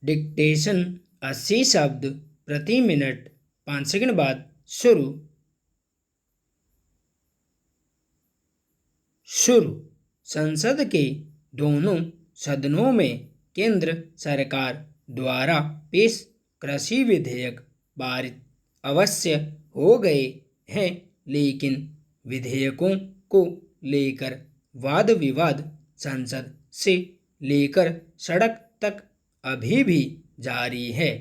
Dictation 80 शब्द प्रति minute. 5 second बाद शुरू। संसद के दोनों सदनों में केंद्र सरकार द्वारा पेश कृषि विधेयक पारित अवश्य हो गए हैं, लेकिन विधेयकों को लेकर वाद विवाद संसद से लेकर सड़क तक अभी भी जारी है।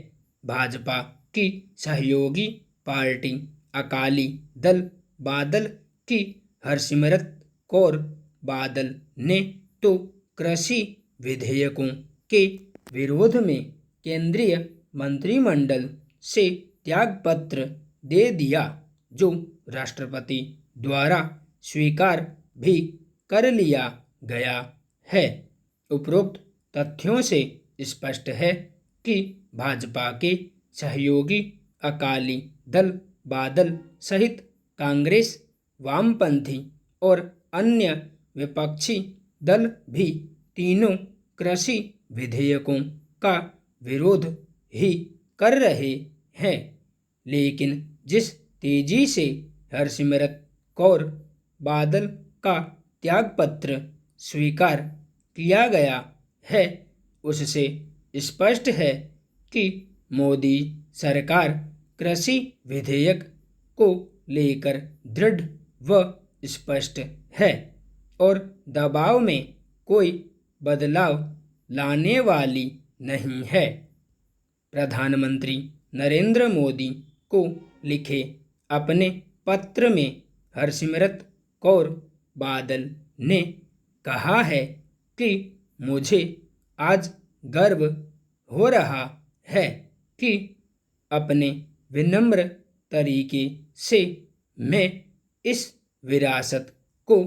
भाजपा की सहयोगी पार्टी अकाली दल बादल की हरसिमरत कौर बादल ने तो कृषि विधेयकों के विरोध में केंद्रीय मंत्रिमंडल से त्यागपत्र दे दिया, जो राष्ट्रपति द्वारा स्वीकार भी कर लिया गया है। उपरोक्त तथ्यों से स्पष्ट है कि भाजपा के सहयोगी अकाली दल बादल सहित कांग्रेस, वामपंथी और अन्य विपक्षी दल भी तीनों कृषि विधेयकों का विरोध ही कर रहे हैं, लेकिन जिस तेजी से हरसिमरत कौर बादल का त्यागपत्र स्वीकार किया गया है, उससे स्पष्ट है कि मोदी सरकार कृषि विधेयक को लेकर दृढ़ व स्पष्ट है और दबाव में कोई बदलाव लाने वाली नहीं है। प्रधानमंत्री नरेंद्र मोदी को लिखे अपने पत्र में हरसिमरत कौर बादल ने कहा है कि मुझे आज गर्व हो रहा है कि अपने विनम्र तरीके से मैं इस विरासत को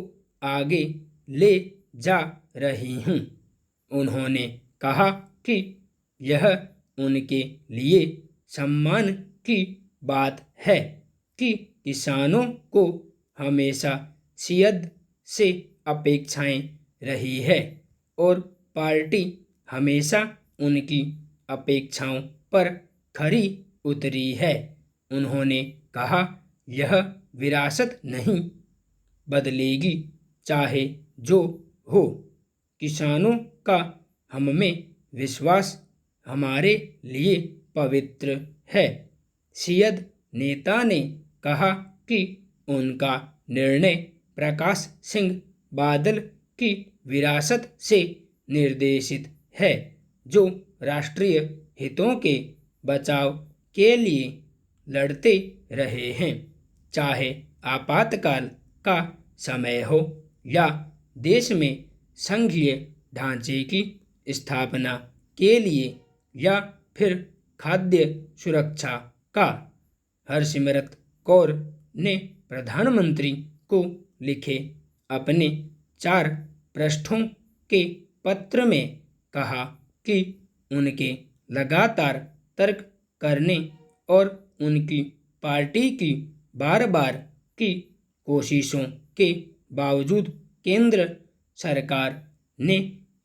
आगे ले जा रही हूँ। उन्होंने कहा कि यह उनके लिए सम्मान की बात है कि किसानों को हमेशा सियद से अपेक्षाएं रही है और पार्टी हमेशा उनकी अपेक्षाओं पर खरी उतरी है। उन्होंने कहा, यह विरासत नहीं बदलेगी, चाहे जो हो। किसानों का हममें विश्वास हमारे लिए पवित्र है। सियद नेता ने कहा कि उनका निर्णय प्रकाश सिंह बादल की विरासत से निर्देशित है, जो राष्ट्रीय हितों के बचाव के लिए लड़ते रहे हैं, चाहे आपातकाल का समय हो या देश में संघीय ढांचे की स्थापना के लिए या फिर खाद्य सुरक्षा का। हरसिमरत कौर ने प्रधानमंत्री को लिखे अपने 4 पृष्ठों के पत्र में कहा कि उनके लगातार तर्क करने और उनकी पार्टी की बार-बार की कोशिशों के बावजूद केंद्र सरकार ने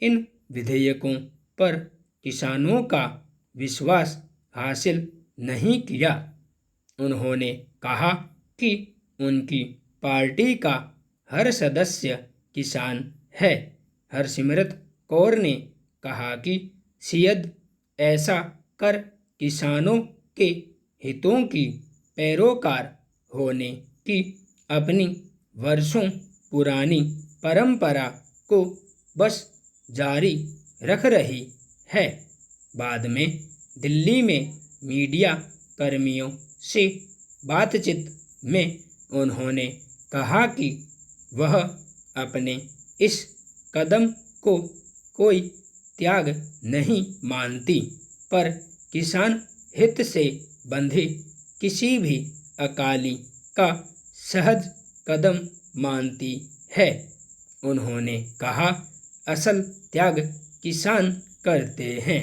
इन विधेयकों पर किसानों का विश्वास हासिल नहीं किया। उन्होंने कहा कि उनकी पार्टी का हर सदस्य किसान है। हरसिमरत कौर ने कहा कि सियद ऐसा कर किसानों के हितों की पैरोकार होने की अपनी वर्षों पुरानी परंपरा को बस जारी रख रही है। बाद में दिल्ली में मीडिया कर्मियों से बातचीत में उन्होंने कहा कि वह अपने इस कदम को कोई त्याग नहीं मानती, पर किसान हित से बंधे किसी भी अकाली का सहज कदम मानती है। उन्होंने कहा, असल त्याग किसान करते हैं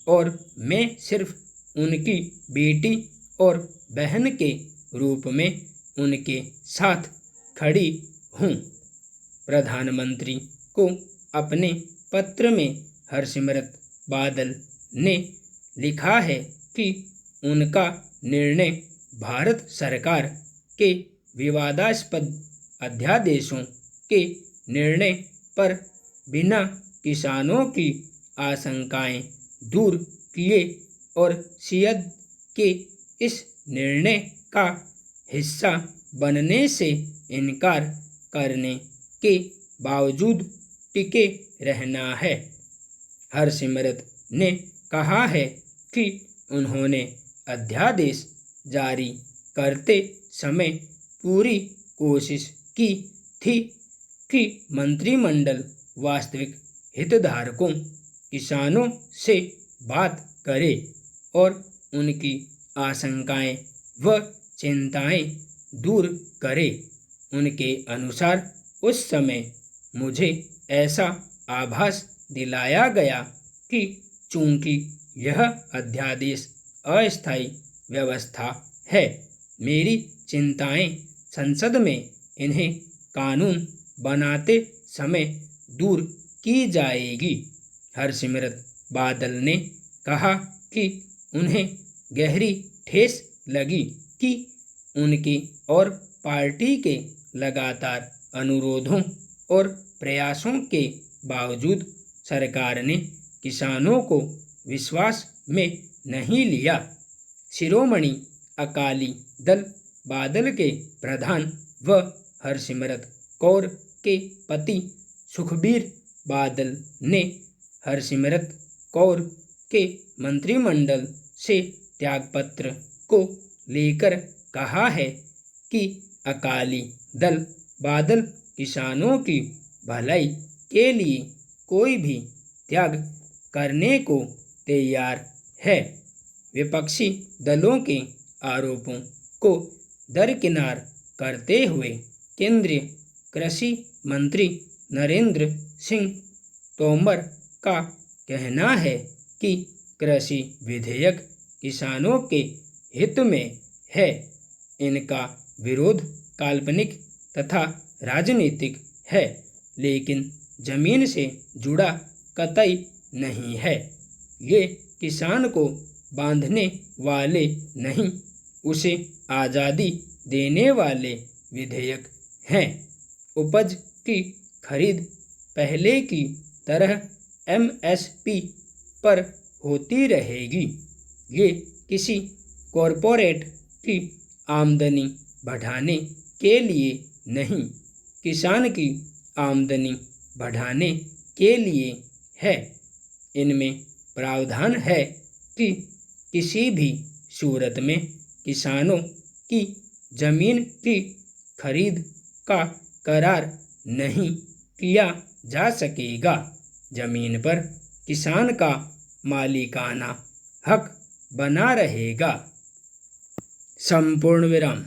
और मैं सिर्फ उनकी बेटी और बहन के रूप में उनके साथ खड़ी हूँ। प्रधानमंत्री को अपने पत्र में हरसिमरत बादल ने लिखा है कि उनका निर्णय भारत सरकार के विवादास्पद अध्यादेशों के निर्णय पर बिना किसानों की आशंकाएं दूर किए और सियद के इस निर्णय का हिस्सा बनने से इनकार करने के बावजूद टिके रहना है। हरसिमरत ने कहा है कि उन्होंने अध्यादेश जारी करते समय पूरी कोशिश की थी कि मंत्रिमंडल वास्तविक हितधारकों किसानों से बात करे और उनकी आशंकाएं व चिंताएं दूर करे। उनके अनुसार उस समय मुझे ऐसा आभास दिलाया गया कि चूंकि यह अध्यादेश अस्थायी व्यवस्था है, मेरी चिंताएं संसद में इन्हें कानून बनाते समय दूर की जाएगी। हरसिमरत बादल ने कहा कि उन्हें गहरी ठेस लगी कि उनकी और पार्टी के लगातार अनुरोधों और प्रयासों के बावजूद सरकार ने किसानों को विश्वास में नहीं लिया। शिरोमणि अकाली दल बादल के प्रधान व हरसिमरत कौर के पति सुखबीर बादल ने हरसिमरत कौर के मंत्रिमंडल से त्यागपत्र को लेकर कहा है कि अकाली दल बादल किसानों की भलाई के लिए कोई भी त्याग करने को तैयार है। विपक्षी दलों के आरोपों को दरकिनार करते हुए केंद्रीय कृषि मंत्री नरेंद्र सिंह तोमर का कहना है कि कृषि विधेयक किसानों के हित में है। इनका विरोध काल्पनिक तथा राजनीतिक है, लेकिन जमीन से जुड़ा कतई नहीं है। ये किसान को बांधने वाले नहीं, उसे आज़ादी देने वाले विधेयक हैं। उपज की खरीद पहले की तरह MSP पर होती रहेगी। ये किसी कॉरपोरेट की आमदनी बढ़ाने के लिए नहीं, किसान की आमदनी बढ़ाने के लिए है। इनमें प्रावधान है कि किसी भी सूरत में किसानों की जमीन की खरीद का करार नहीं किया जा सकेगा। जमीन पर किसान का मालिकाना हक बना रहेगा। संपूर्ण विराम।